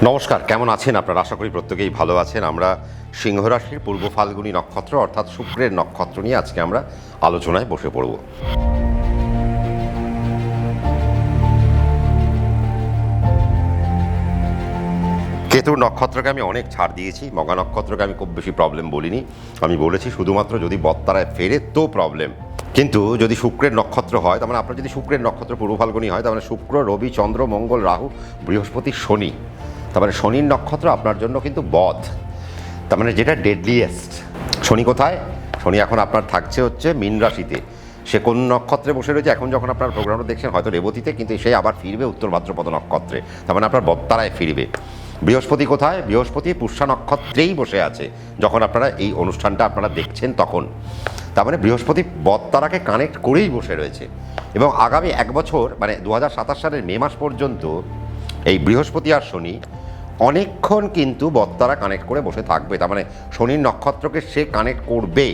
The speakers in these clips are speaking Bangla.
নমস্কার, কেমন আছেন আপনারা? আশা করি প্রত্যেকেই ভালো আছেন। আমরা সিংহ রাশির পূর্ব ফাল্গুনী নক্ষত্র অর্থাৎ শুক্রের নক্ষত্র নিয়ে আজকে আমরা আলোচনায় বসে পড়ব। কেতুর নক্ষত্রকে আমি অনেক ছাড় দিয়েছি, মঘা নক্ষত্রকে আমি খুব বেশি প্রবলেম বলিনি। আমি বলেছি শুধুমাত্র যদি বত্তারায় ফেরে তো প্রবলেম, কিন্তু যদি শুক্রের নক্ষত্র হয়, তার মানে আপনার যদি শুক্রের নক্ষত্র পূর্ব ফাল্গুনী হয়, তার মানে শুক্র, রবি, চন্দ্র, মঙ্গল, রাহু, বৃহস্পতি, শনি, তারপরে শনির নক্ষত্র আপনার জন্য কিন্তু বধ, তার মানে যেটা ডেডলিয়েস্ট। শনি কোথায়? শনি এখন আপনার থাকছে হচ্ছে মীন রাশিতে। সে কোন নক্ষত্রে বসে রয়েছে এখন যখন আপনার প্রোগ্রামটা দেখছেন হয়তো রেবতীতে, কিন্তু সে আবার ফিরবে উত্তর ভাদ্রপদ নক্ষত্রে, তার মানে আপনার বত্তারায় ফিরবে। বৃহস্পতি কোথায়? বৃহস্পতি পুষ্যা নক্ষত্রেই বসে আছে যখন আপনারা এই অনুষ্ঠানটা আপনারা দেখছেন তখন। তার মানে বৃহস্পতি বত্তারাকে কানেক্ট করেই বসে রয়েছে এবং আগামী এক বছর মানে 2027 সালের মে মাস পর্যন্ত এই বৃহস্পতি আর শনি অনেকক্ষণ কিন্তু বত্তারা কানেক্ট করে বসে থাকবে। তার মানে শনির নক্ষত্রকে সে কানেক্ট করবে।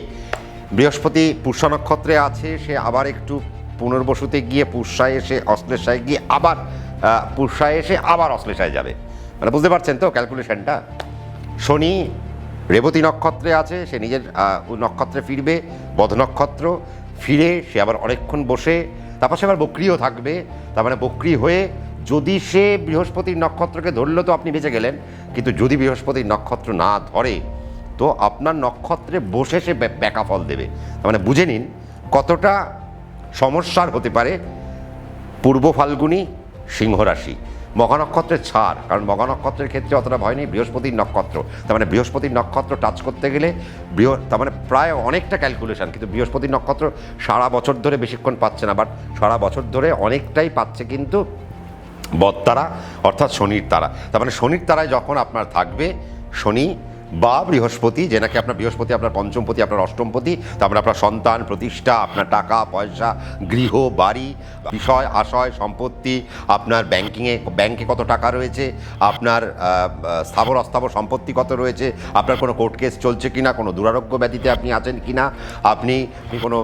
বৃহস্পতি পুষ্যা নক্ষত্রে আছে, সে আবার একটু পুনর্বসুতে গিয়ে পুষ্যায় এসে অশ্লেষায় গিয়ে আবার পুষ্যায় এসে আবার অশ্লেষায় যাবে। মানে বুঝতে পারছেন তো ক্যালকুলেশনটা? শনি রেবতী নক্ষত্রে আছে, সে নিজের নক্ষত্রে ফিরবে, বধ নক্ষত্র, ফিরে সে আবার অনেকক্ষণ বসে তারপর সে আবার বক্রিও থাকবে। তার মানে বক্রি হয়ে যদি সে বৃহস্পতির নক্ষত্রকে ধরলো তো আপনি বেঁচে গেলেন, কিন্তু যদি বৃহস্পতির নক্ষত্র না ধরে তো আপনার নক্ষত্রে বসে সে ব্যাকা ফল দেবে। তার মানে বুঝে নিন কতটা সমস্যার হতে পারে পূর্ব ফাল্গুনী সিংহ রাশি। মঘা নক্ষত্রের ছাড়, কারণ মঘা নক্ষত্রের ক্ষেত্রে অতটা ভয় নেই, বৃহস্পতির নক্ষত্র। তার মানে বৃহস্পতির নক্ষত্র টাচ করতে গেলে তার মানে প্রায় অনেকটা ক্যালকুলেশন, কিন্তু বৃহস্পতির নক্ষত্র সারা বছর ধরে বেশিক্ষণ পাচ্ছে না, বাট সারা বছর ধরে অনেকটাই পাচ্ছে কিন্তু বত্তারা অর্থাৎ শনির তারা। তার মানে শনির তারায় যখন আপনার থাকবে শনি বা বৃহস্পতি, যে নাকি আপনার বৃহস্পতি আপনার পঞ্চমপতি, আপনার অষ্টমপতি, তারপরে আপনার সন্তান, প্রতিষ্ঠা, আপনার টাকা পয়সা, গৃহ, বাড়ি, বিষয়, আশয়, সম্পত্তি, আপনার ব্যাংকে কত টাকা রয়েছে, আপনার স্থাবর অস্থাবর সম্পত্তি কত রয়েছে, আপনার কোনো কোর্ট কেস চলছে কিনা, কোনো দুরারোগ্য ব্যাধিতে আপনি আছেন কিনা, আপনি কোনো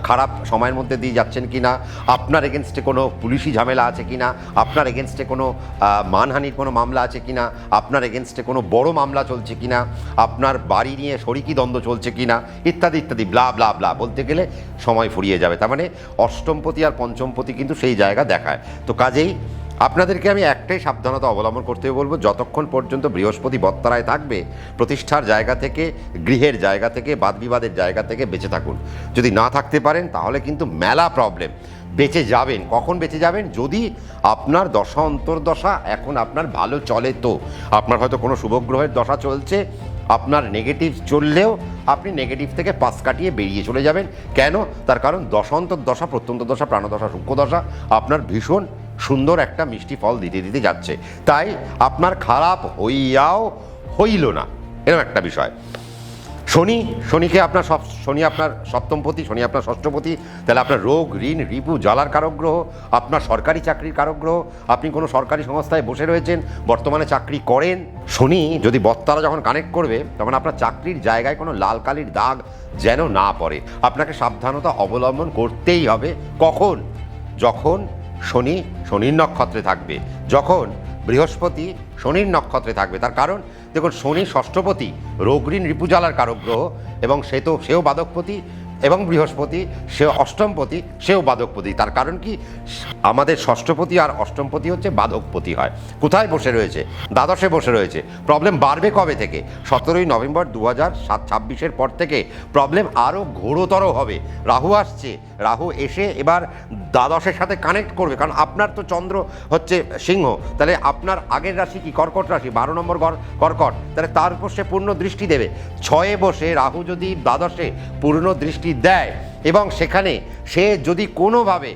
খারাপ সময়ের মধ্যে দিয়ে যাচ্ছেন কিনা, আপনার এগেনস্টে কোনো পুলিশি ঝামেলা আছে কিনা, আপনার এগেনস্টে কোনো মানহানির কোনো মামলা আছে কিনা, আপনার এগেনস্টে কোনো বড় মামলা চলছে কিনা, আপনার বাড়ি নিয়ে শরিকি দ্বন্দ্ব চলছে কিনা, ইত্যাদি ইত্যাদি ব্লা ব্লা ব্লা বলতে গেলে সময় ফুরিয়ে যাবে। তার মানে অষ্টমপতি আর পঞ্চমপতি কিন্তু সেই জায়গা দেখায়। তো কাজেই আপনাদেরকে আমি একটাই সাবধানতা অবলম্বন করতে বলবো, যতক্ষণ পর্যন্ত বৃহস্পতি বত্তারায় থাকবে প্রতিষ্ঠার জায়গা থেকে, গৃহের জায়গা থেকে, বাদ বিবাদের জায়গা থেকে বেঁচে থাকুন। যদি না থাকতে পারেন তাহলে কিন্তু মেলা প্রবলেম। বেঁচে যাবেন কখন? বেঁচে যাবেন যদি আপনার দশা অন্তর্দশা এখন আপনার ভালো চলে। তো আপনার হয়তো কোনো শুভগ্রহের দশা চলছে, আপনার নেগেটিভ চললেও আপনি নেগেটিভ থেকে পাশ কাটিয়ে বেরিয়ে চলে যাবেন। কেন? তার কারণ দশান্তর দশা, প্রত্যন্ত দশা, প্রাণদশা, সূক্ষ্ম দশা আপনার ভীষণ সুন্দর একটা মিষ্টি ফল দিতে দিতে যাচ্ছে। তাই আপনার খারাপ হইয়াও হইল না, এরকম একটা বিষয়। শনিকে আপনার শনি আপনার সপ্তমপতি, শনি আপনার ষষ্ঠপতি, তাহলে আপনার রোগ, ঋণ, রিপু, জ্বালার কারক গ্রহ, আপনার সরকারি চাকরির কারক গ্রহ। আপনি কোনো সরকারি সংস্থায় বসে রয়েছেন, বর্তমানে চাকরি করেন, শনি যদি বত্তারা যখন কানেক্ট করবে তখন আপনার চাকরির জায়গায় কোনো লাল কালির দাগ যেন না পড়ে। আপনাকে সাবধানতা অবলম্বন করতেই হবে। কখন? যখন শনি শনির নক্ষত্রে থাকবে, যখন বৃহস্পতি শনির নক্ষত্রে থাকবে। তার কারণ দেখুন, শনি ষষ্ঠপতি, রোগ, ঋণ, রিপুজ্বালার কারক গ্রহ, এবং সেও বাদকপতি, এবং বৃহস্পতি সে অষ্টমপতি, সেও বাদকপতি। তার কারণ কি? আমাদের ষষ্ঠপতি আর অষ্টমপতি হচ্ছে বাদকপতি হয়। কোথায় বসে রয়েছে? দ্বাদশে বসে রয়েছে। প্রবলেম বাড়বে কবে থেকে? 17ই নভেম্বর 2026 পর থেকে প্রবলেম আরও ঘোরতর হবে। রাহু আসছে, রাহু এসে এবার দ্বাদশের সাথে কানেক্ট করবে, কারণ আপনার তো চন্দ্র হচ্ছে সিংহ, তাহলে আপনার আগের রাশি কি? কর্কট রাশি, 12 নম্বর কর্কট, তাহলে তার উপর সে পূর্ণ দৃষ্টি দেবে। 6-এ বসে রাহু যদি দ্বাদশে পূর্ণ দৃষ্টি দেয় এবং সেখানে সে যদি কোনোভাবে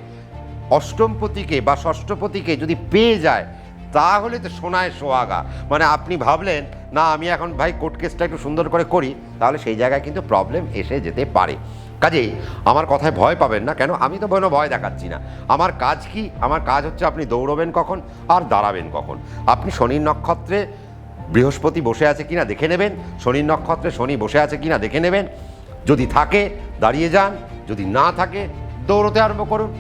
অষ্টমপতিকে বা ষষ্ঠপতিকে যদি পেয়ে যায় তাহলে তো সোনায় সোহাগা। মানে আপনি ভাবলেন না আমি এখন ভাই কোর্ট কেসটা একটু সুন্দর করে করি, তাহলে সেই জায়গায় কিন্তু প্রবলেম এসে যেতে পারে। কাজেই আমার কথায় ভয় পাবেন না। কেন? আমি তো কোনো ভয় দেখাচ্ছি না। আমার কাজ কি? আমার কাজ হচ্ছে আপনি দৌড়বেন কখন আর দাঁড়াবেন কখন। আপনি শনির নক্ষত্রে বৃহস্পতি বসে আছে কিনা দেখে নেবেন, শনির নক্ষত্রে শনি বসে আছে কিনা দেখে নেবেন। যদি থাকে দাঁড়িয়ে যান, যদি না থাকে দৌড়তে আরম্ভ করুন,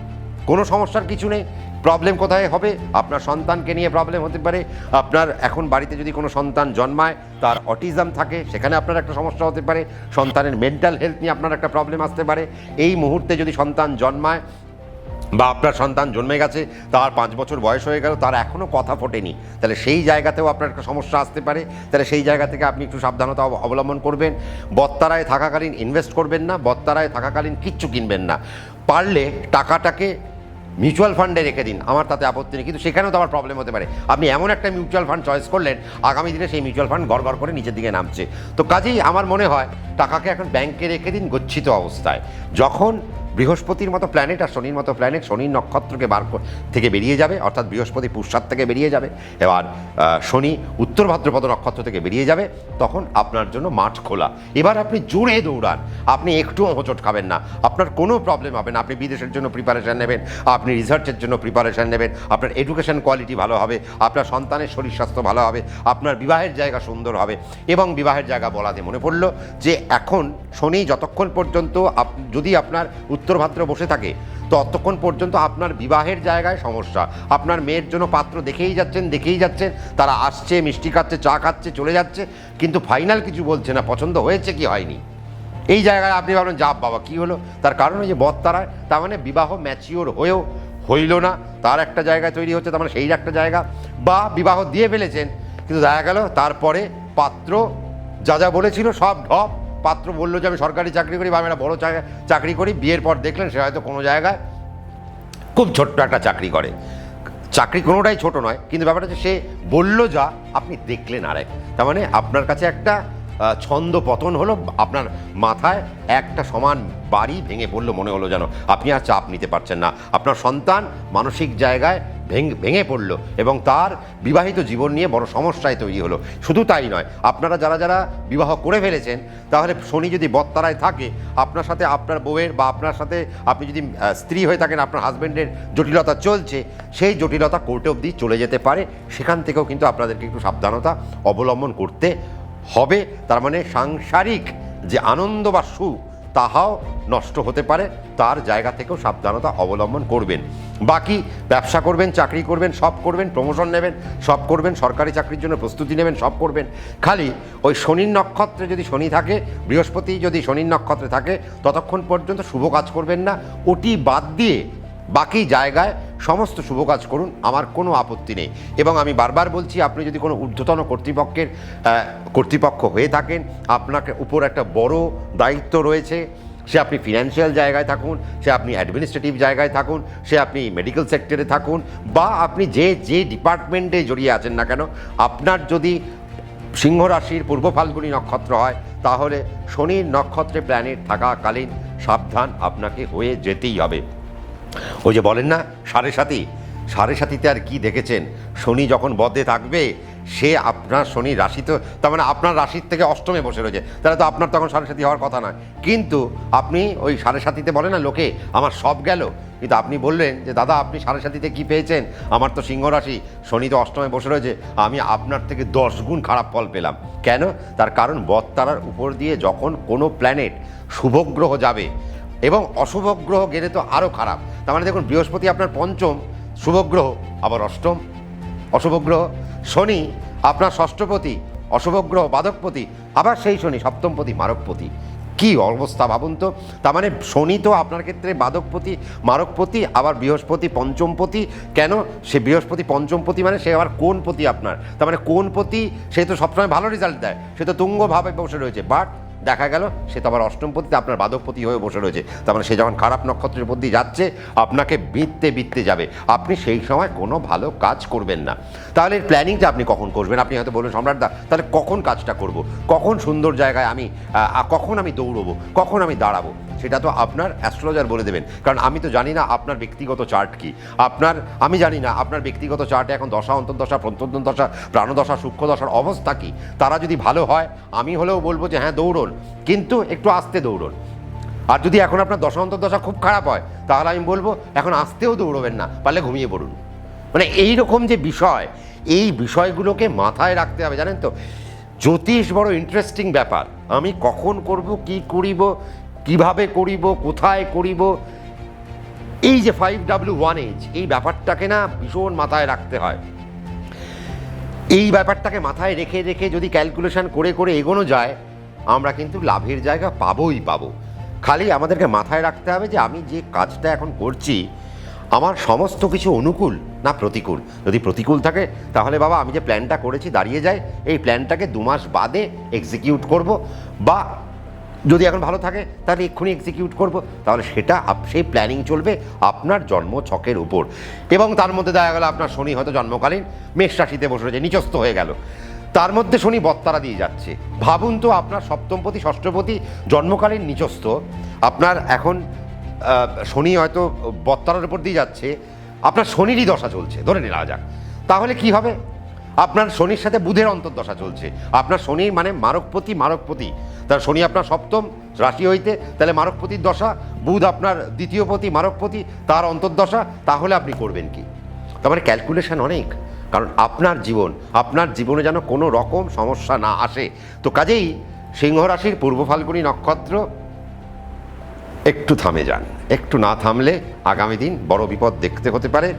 কোনো সমস্যার কিছু নেই। প্রবলেম কোথায় হবে? আপনার সন্তানকে নিয়ে প্রবলেম হতে পারে। আপনার এখন বাড়িতে যদি কোনো সন্তান জন্মায়, তার অটিজম থাকে, সেখানে আপনার একটা সমস্যা হতে পারে। সন্তানের মেন্টাল হেলথ নিয়ে আপনার একটা প্রবলেম আসতে পারে। এই মুহূর্তে যদি সন্তান জন্মায় বা আপনার সন্তান জন্মে গেছে, তার 5 বছর বয়স হয়ে গেল, তার এখনও কথা ফোটেনি, তাহলে সেই জায়গাতেও আপনার একটা সমস্যা আসতে পারে। তাহলে সেই জায়গা থেকে আপনি একটু সাবধানতা অবলম্বন করবেন। বত্তারায় থাকাকালীন ইনভেস্ট করবেন না, বত্তারায় থাকাকালীন কিচ্ছু কিনবেন না। পারলে টাকাটাকে মিউচুয়াল ফান্ডে রেখে দিন, আমার তাতে আপত্তি নেই, কিন্তু সেখানেও তো আমার প্রবলেম হতে পারে। আপনি এমন একটা মিউচুয়াল ফান্ড চয়েস করলেন, আগামী দিনে সেই মিউচুয়াল ফান্ড গড় করে নিচের দিকে নামছে। তো কাজেই আমার মনে হয় টাকাকে এখন ব্যাংকে রেখে দিন গচ্ছিত অবস্থায়। যখন বৃহস্পতির মতো প্ল্যানেট আর শনির মতো প্ল্যানেট শনির নক্ষত্রকে থেকে বেরিয়ে যাবে, অর্থাৎ বৃহস্পতি পুষ্যার থেকে বেরিয়ে যাবে, এবার শনি উত্তর ভাদ্রপদ নক্ষত্র থেকে বেরিয়ে যাবে, তখন আপনার জন্য মাঠ খোলা। এবার আপনি জোরে দৌড়ান, আপনি একটুও হোঁচট খাবেন না, আপনার কোনো প্রবলেম হবে না। আপনি বিদেশের জন্য প্রিপারেশান নেবেন, আপনি রিসার্চের জন্য প্রিপারেশান নেবেন, আপনার এডুকেশন কোয়ালিটি ভালো হবে, আপনার সন্তানের শরীর স্বাস্থ্য ভালো হবে, আপনার বিবাহের জায়গা সুন্দর হবে। এবং বিবাহের জায়গা বলাতে মনে পড়লো যে এখন শনি যতক্ষণ পর্যন্ত যদি আপনার উত্তর ভাদ্র বসে থাকে, ততক্ষণ পর্যন্ত আপনার বিবাহের জায়গায় সমস্যা। আপনার মেয়ের জন্য পাত্র দেখেই যাচ্ছেন, তারা আসছে, মিষ্টি খাচ্ছে, চা খাচ্ছে, চলে যাচ্ছে, কিন্তু ফাইনাল কিছু বলছে না, পছন্দ হয়েছে কি হয়নি। এই জায়গায় আপনি ভাবলেন যা বাবা কী হলো, তার কারণ ওই যে বত্তারায়, তার মানে বিবাহ ম্যাচিওর হয়েও হইল না, তার একটা জায়গায় তৈরি হচ্ছে, তার মানে সেই একটা জায়গা। বা বিবাহ দিয়ে ফেলেছেন, কিন্তু দেখা গেল তারপরে পাত্র যা বলেছিল সব ঢপ। পাত্র বললো যে আমি সরকারি চাকরি করি বা আমি একটা বড়ো চাকরি করি, বিয়ের পর দেখলেন সে হয়তো কোনো জায়গায় খুব ছোট্ট একটা চাকরি করে। চাকরি কোনোটাই ছোট নয়, কিন্তু ব্যাপারটা হচ্ছে সে বললো যা, আপনি দেখলেন আরেক। তার মানে আপনার কাছে একটা ছন্দ পতন হলো, আপনার মাথায় একটা সমান বাড়ি ভেঙে পড়লো, মনে হলো যেন আপনি আর চাপ নিতে পারছেন না। আপনার সন্তান মানসিক জায়গায় ভেঙে পড়লো এবং তার বিবাহিত জীবন নিয়ে বড় সমস্যায় তৈরি হলো। শুধু তাই নয়, আপনারা যারা বিবাহ করে ফেলেছেন, তাহলে শনি যদি বত্তারায় থাকে, আপনার সাথে আপনার বউয়ের বা আপনার সাথে আপনি যদি স্ত্রী হয়ে থাকেন, আপনার হাজব্যান্ডের জটিলতা চলছে, সেই জটিলতা কোর্টে অবধি চলে যেতে পারে। সেখান থেকেও কিন্তু আপনাদেরকে একটু সাবধানতা অবলম্বন করতে হবে। তার মানে সাংসারিক যে আনন্দ বা সুখ, তাহাও নষ্ট হতে পারে, তার জায়গা থেকেও সাবধানতা অবলম্বন করবেন। বাকি ব্যবসা করবেন, চাকরি করবেন, সব করবেন, প্রমোশন নেবেন, সব করবেন, সরকারি চাকরির জন্য প্রস্তুতি নেবেন, সব করবেন। খালি ওই শনির নক্ষত্রে যদি শনি থাকে, বৃহস্পতি যদি শনির নক্ষত্রে থাকে, ততক্ষণ পর্যন্ত শুভ কাজ করবেন না। ওটি বাদ দিয়ে বাকি জায়গায় সমস্ত শুভ কাজ করুন, আমার কোনো আপত্তি নেই। এবং আমি বারবার বলছি, আপনি যদি কোনো ঊর্ধ্বতন কর্তৃপক্ষ হয়ে থাকেন, আপনাকে উপর একটা বড় দায়িত্ব রয়েছে, সে আপনি ফিনান্সিয়াল জায়গায় থাকুন, সে আপনি অ্যাডমিনিস্ট্রেটিভ জায়গায় থাকুন, সে আপনি মেডিকেল সেক্টরে থাকুন, বা আপনি যে ডিপার্টমেন্টে জড়িয়ে আছেন না কেন, আপনার যদি সিংহ রাশির পূর্ব ফাল্গুনী নক্ষত্র হয়, তাহলে শনির নক্ষত্রে প্ল্যানেট থাকাকালীন সাবধান আপনাকে হয়ে যেতেই হবে। ওই যে বলেন না সাড়ে সাতিতে আর কি দেখেছেন, শনি যখন বদে থাকবে, সে আপনার শনি রাশি, তো তার মানে আপনার রাশির থেকে অষ্টমে বসে রয়েছে, তাহলে তো আপনার তখন সাড়ে সাতি হওয়ার কথা নয়। কিন্তু আপনি ওই সাড়ে সাতিতে বলে না লোকে আমার সব গেল, কিন্তু আপনি বললেন যে দাদা আপনি সাড়ে সাতিতে কী পেয়েছেন, আমার তো সিংহ রাশি, শনি তো অষ্টমে বসে রয়েছে, আমি আপনার থেকে 10 গুণ খারাপ ফল পেলাম। কেন? তার কারণ বত্তারার উপর দিয়ে যখন কোনো প্ল্যানেট শুভগ্রহ যাবে, এবং অশুভ গ্রহ গেলে তো আরও খারাপ। তার মানে দেখুন, বৃহস্পতি আপনার পঞ্চম শুভগ্রহ, আবার অষ্টম অশুভ গ্রহ, শনি আপনার ষষ্ঠপতি অশুভ গ্রহ বাধকপতি, আবার সেই শনি সপ্তমপতি মারকপতি। কি অবস্থা ভাবুন তো। তার মানে শনি তো আপনার ক্ষেত্রে বাধকপতি মারকপতি, আবার বৃহস্পতি পঞ্চমপতি। কেন? সে বৃহস্পতি পঞ্চমপতি মানে সে আবার কোণপতি আপনার, তার মানে কোণপতি, সে তো সবসময় ভালো রেজাল্ট দেয়, সে তো তুঙ্গভাবে বসে রয়েছে, বাট দেখা গেল সে তো আবার অষ্টমপতিতে আপনার বাধকপতি হয়ে বসে রয়েছে। তার মানে সে যখন খারাপ নক্ষত্রের মধ্যে যাচ্ছে, আপনাকে বিততে যাবে, আপনি সেই সময় কোনো ভালো কাজ করবেন না। তাহলে এর প্ল্যানিংটা আপনি কখন করবেন? আপনি হয়তো বলবেন সম্রাটদা তাহলে কখন কাজটা করব, কখন সুন্দর জায়গায় কখন আমি দৌড়বো, কখন আমি দাঁড়াবো, সেটা তো আপনার অ্যাস্ট্রোলজার বলে দেবেন। কারণ আমি তো জানি না আপনার ব্যক্তিগত চার্ট কি, আমি জানি না আপনার ব্যক্তিগত চার্টে এখন দশা অন্তর্দশা প্রত্যন্তর্দশা প্রাণদশা সূক্ষ্মদশার অবস্থা কি। তারা যদি ভালো হয়, আমি হলেও বলবো যে হ্যাঁ দৌড়ন, কিন্তু একটু আস্তে দৌড়ন। আর যদি এখন আপনার দশা অন্তর্দশা খুব খারাপ হয়, তাহলে আমি বলবো এখন আস্তেও দৌড়বেন না, পারলে ঘুমিয়ে পড়ুন। মানে এই রকম যে বিষয়, এই বিষয়গুলোকে মাথায় রাখতে হবে, জানেন তো। জ্যোতিষ বড় ইন্টারেস্টিং ব্যাপার। আমি কখন করব, কি করিব, কিভাবে করিব, কোথায় করিব, এই যে 5W1H এই ব্যাপারটাকে না ভীষণ মাথায় রাখতে হয়। এই ব্যাপারটাকে মাথায় রেখে রেখে যদি ক্যালকুলেশন করে করে এগোনো যায়, আমরা কিন্তু লাভের জায়গা পাবোই পাবো। খালি আমাদেরকে মাথায় রাখতে হবে যে আমি যে কাজটা এখন করছি আমার সমস্ত কিছু অনুকূল না প্রতিকূল। যদি প্রতিকূল থাকে তাহলে বাবা আমি যে প্ল্যানটা করেছি দাঁড়িয়ে যায়, এই প্ল্যানটাকে 2 মাস বাদে এক্সিকিউট করব, বা যদি এখন ভালো থাকে তাহলে এক্ষুনি এক্সিকিউট করব। তাহলে সেটা সেই প্ল্যানিং চলবে আপনার জন্ম ছকের উপর। এবং তার মধ্যে দেখা গেল আপনার শনি হয়তো জন্মকালীন মেষ রাশিতে বসে রয়েছে, নিচস্থ হয়ে গেল, তার মধ্যে শনি বত্তারা দিয়ে যাচ্ছে। ভাবুন তো আপনার সপ্তমপতি ষষ্ঠপতি জন্মকালীন নিচস্থ, আপনার এখন শনি হয়তো বত্তারার উপর দিয়ে যাচ্ছে, আপনার শনিরই দশা চলছে ধরে নেওয়া যাক, তাহলে কি হবে? আপনার শনির সাথে বুধের অন্তর্দশা চলছে। আপনার শনি মানে মারকপতি, তার শনি আপনার সপ্তম রাশি হইতে, তাহলে মারকপতির দশা, বুধ আপনার দ্বিতীয়পতি মারকপতি, তার অন্তর্দশা, তাহলে আপনি করবেন কি? তার মানে ক্যালকুলেশন অনেক, কারণ আপনার জীবনে যেন কোনো রকম সমস্যা না আসে। তো কাজেই সিংহ রাশির পূর্ব ফাল্গুনী নক্ষত্র একটু থামে যান, একটু না থামলে আগামী দিন বড় বিপদ দেখতে হতে পারে।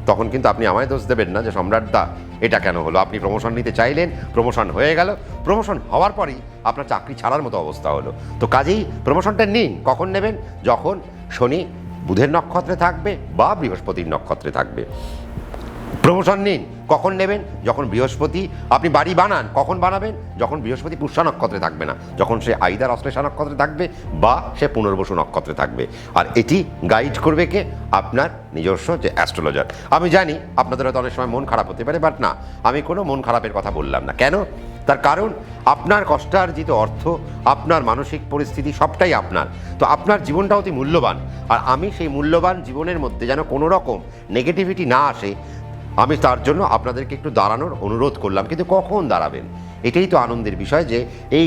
তখন কিন্তু আপনি আমায় দোষ দেবেন না যে সম্রাটদা এটা কেন হলো, আপনি প্রমোশন নিতে চাইলেন, প্রমোশন হয়ে গেল, প্রমোশন হওয়ার পরই আপনার চাকরি ছাড়ার মতো অবস্থা হলো। তো কাজেই প্রমোশনটা নিন, কখন নেবেন? যখন শনি বুধের নক্ষত্রে থাকবে বা বৃহস্পতির নক্ষত্রে থাকবে। প্রমোশন নিন, কখন নেবেন? যখন বৃহস্পতি, আপনি বাড়ি বানান, কখন বানাবেন? যখন বৃহস্পতি পুষ্যা নক্ষত্রে থাকবে না, যখন সে আইদার অশ্লেষা নক্ষত্রে থাকবে বা সে পুনর্বসু নক্ষত্রে থাকবে। আর এটি গাইড করবে কে? আপনার নিজস্ব যে অ্যাস্ট্রোলজার। আমি জানি আপনাদের হয়তো অনেক সময় মন খারাপ হতে পারে, বাট না, আমি কোনো মন খারাপের কথা বললাম না। কেন? তার কারণ আপনার কষ্টার্জিত অর্থ, আপনার মানসিক পরিস্থিতি সবটাই আপনার। তো আপনার জীবনটা অতি মূল্যবান, আর আমি সেই মূল্যবান জীবনের মধ্যে যেন কোনো রকম নেগেটিভিটি না আসে, আমি তার জন্য আপনাদেরকে একটু দাঁড়ানোর অনুরোধ করলাম। কিন্তু কখন দাঁড়াবেন, এটাই তো আনন্দের বিষয়, যে এই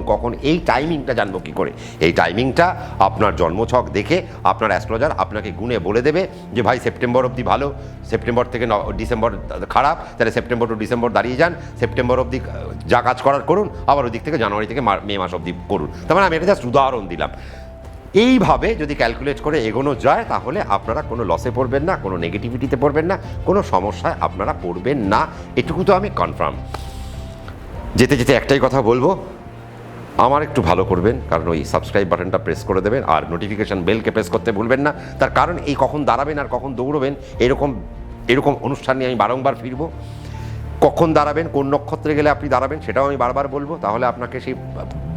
কখন এই টাইমিংটা জানবো কী করে? এই টাইমিংটা আপনার জন্মছক দেখে আপনার অ্যাস্ট্রোলজার আপনাকে গুণে বলে দেবে যে ভাই সেপ্টেম্বর অবধি ভালো, সেপ্টেম্বর থেকে ডিসেম্বর খারাপ, তাহলে সেপ্টেম্বর টু ডিসেম্বর দাঁড়িয়ে যান, সেপ্টেম্বর অবধি যা কাজ করার করুন, আবার ওই দিক থেকে জানুয়ারি থেকে মে মাস অবধি করুন। তার মানে আমি এটা জাস্ট উদাহরণ দিলাম। এইভাবে যদি ক্যালকুলেট করে এগোনো যায় তাহলে আপনারা কোনো লসে পড়বেন না, কোনো নেগেটিভিটিতে পড়বেন না, কোনো সমস্যায় আপনারা পড়বেন না, এটুকু তো আমি কনফার্ম। যেতে যেতে একটাই কথা বলবো, আমার একটু ভালো করবেন, কারণ ওই সাবস্ক্রাইব বাটনটা প্রেস করে দেবেন আর নোটিফিকেশান বেলকে প্রেস করতে ভুলবেন না। তার কারণ এই কখন দাঁড়াবেন আর কখন দৌড়বেন এরকম অনুষ্ঠান নিয়ে আমি বারংবার ফিরবো। কখন দাঁড়াবেন, কোন নক্ষত্রে গেলে আপনি দাঁড়াবেন সেটাও আমি বারবার বলবো। তাহলে আপনাকে সেই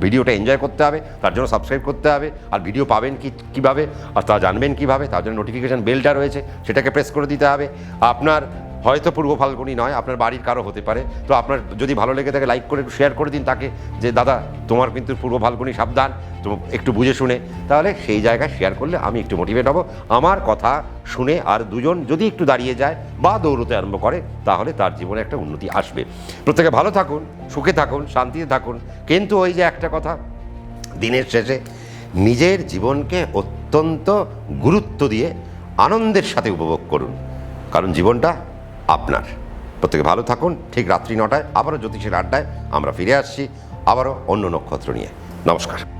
ভিডিওটা এনজয় করতে হবে, তার জন্য সাবস্ক্রাইব করতে হবে। আর ভিডিও পাবেন কীভাবে আর তা জানবেন কীভাবে, তার জন্য নোটিফিকেশান বেলটা রয়েছে, সেটাকে প্রেস করে দিতে হবে। আপনার হয়তো পূর্ব ফাল্গুনি নয়, আপনার বাড়ির কারো হতে পারে, তো আপনার যদি ভালো লেগে থাকে লাইক করে একটু শেয়ার করে দিন তাকে, যে দাদা তোমার কিন্তু পূর্ব ফাল্গুনি সাবধান, তো একটু বুঝে শুনে। তাহলে সেই জায়গায় শেয়ার করলে আমি একটু মোটিভেট হব। আমার কথা শুনে আর দুজন যদি একটু দাঁড়িয়ে যায় বা দৌড়তে আরম্ভ করে, তাহলে তার জীবনে একটা উন্নতি আসবে। প্রত্যেকে ভালো থাকুন, সুখে থাকুন, শান্তিতে থাকুন। কিন্তু ওই যে একটা কথা, দিনের শেষে নিজের জীবনকে অত্যন্ত গুরুত্ব দিয়ে আনন্দের সাথে উপভোগ করুন, কারণ জীবনটা আপনার। প্রত্যেকে ভালো থাকুন। ঠিক রাত্রি 9টায় আবারও জ্যোতিষের আড্ডায় আমরা ফিরে আসছি, আবারও অন্য নক্ষত্র নিয়ে। নমস্কার।